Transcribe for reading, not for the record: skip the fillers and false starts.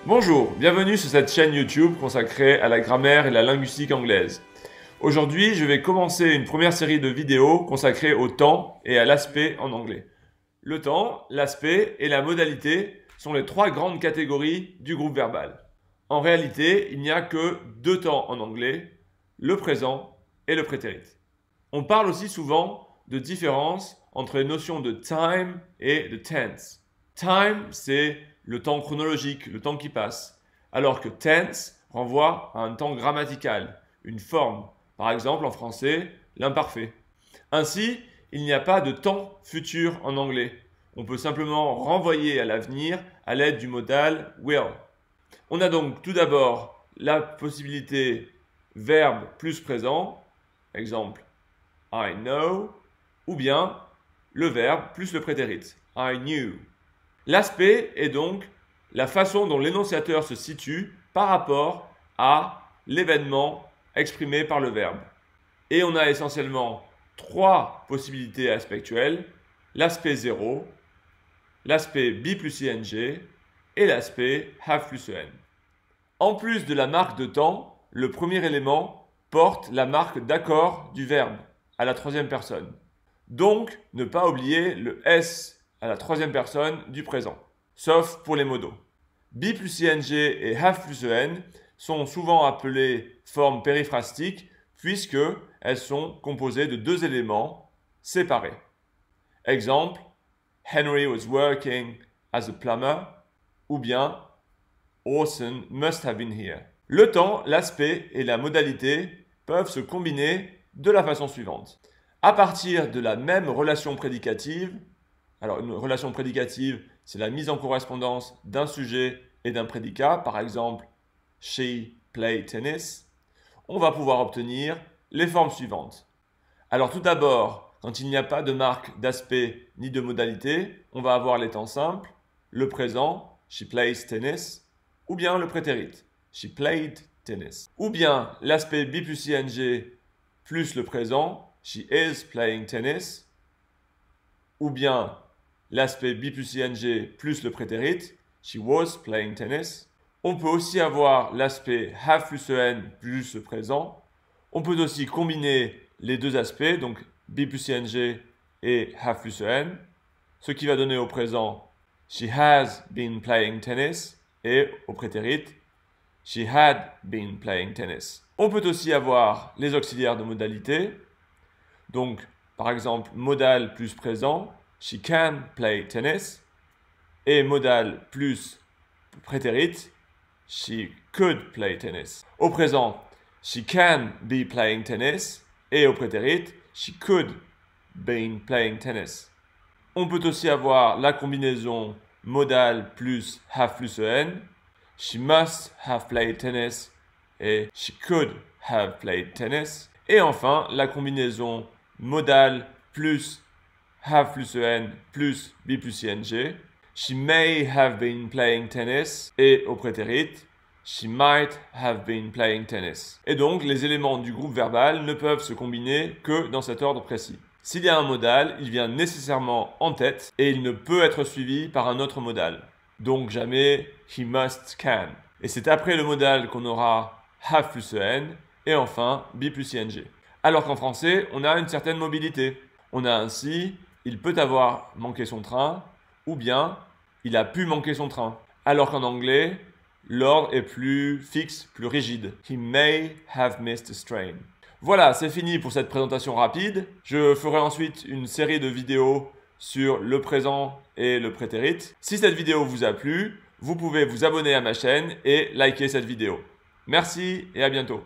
Bonjour, bienvenue sur cette chaîne YouTube consacrée à la grammaire et la linguistique anglaise. Aujourd'hui, je vais commencer une première série de vidéos consacrées au temps et à l'aspect en anglais. Le temps, l'aspect et la modalité sont les trois grandes catégories du groupe verbal. En réalité, il n'y a que deux temps en anglais, le présent et le prétérit. On parle aussi souvent de différence entre les notions de time et de tense. Time, c'est le temps chronologique, le temps qui passe, alors que tense renvoie à un temps grammatical, une forme, par exemple en français, l'imparfait. Ainsi, il n'y a pas de temps futur en anglais. On peut simplement renvoyer à l'avenir à l'aide du modal will. On a donc tout d'abord la possibilité verbe plus présent, exemple I know, ou bien le verbe plus le prétérit, I knew. L'aspect est donc la façon dont l'énonciateur se situe par rapport à l'événement exprimé par le verbe. Et on a essentiellement trois possibilités aspectuelles, l'aspect 0, l'aspect be plus ing et l'aspect have plus en. En plus de la marque de temps, le premier élément porte la marque d'accord du verbe à la troisième personne. Donc, ne pas oublier le S à la troisième personne du présent, sauf pour les modaux. Be plus ing et have plus en sont souvent appelées formes périphrastiques puisque elles sont composées de deux éléments séparés. Exemple, Henry was working as a plumber, ou bien Orson must have been here. Le temps, l'aspect et la modalité peuvent se combiner de la façon suivante. À partir de la même relation prédicative, alors une relation prédicative, c'est la mise en correspondance d'un sujet et d'un prédicat, par exemple, she played tennis, on va pouvoir obtenir les formes suivantes. Alors tout d'abord, quand il n'y a pas de marque d'aspect ni de modalité, on va avoir les temps simples, le présent, she plays tennis, ou bien le prétérit, she played tennis. Ou bien l'aspect be plus ing plus le présent, she is playing tennis, ou bien l'aspect be plus ing plus le prétérit, she was playing tennis. On peut aussi avoir l'aspect have plus en plus le présent. On peut aussi combiner les deux aspects, donc be plus ing et have plus en, ce qui va donner au présent she has been playing tennis et au prétérit she had been playing tennis. On peut aussi avoir les auxiliaires de modalité. Donc, par exemple, modal plus présent, she can play tennis, et modal plus prétérit, she could play tennis. Au présent, she can be playing tennis, et au prétérit, she could be playing tennis. On peut aussi avoir la combinaison modal plus have plus en, she must have played tennis, et she could have played tennis. Et enfin, la combinaison modal plus have plus en plus be plus ing. She may have been playing tennis. Et au prétérit, she might have been playing tennis. Et donc, les éléments du groupe verbal ne peuvent se combiner que dans cet ordre précis. S'il y a un modal, il vient nécessairement en tête et il ne peut être suivi par un autre modal. Donc jamais he must can. Et c'est après le modal qu'on aura have plus en et enfin be plus ing. Alors qu'en français, on a une certaine mobilité. On a ainsi, il peut avoir manqué son train, ou bien il a pu manquer son train. Alors qu'en anglais, l'ordre est plus fixe, plus rigide. He may have missed his train. Voilà, c'est fini pour cette présentation rapide. Je ferai ensuite une série de vidéos sur le présent et le prétérit. Si cette vidéo vous a plu, vous pouvez vous abonner à ma chaîne et liker cette vidéo. Merci et à bientôt.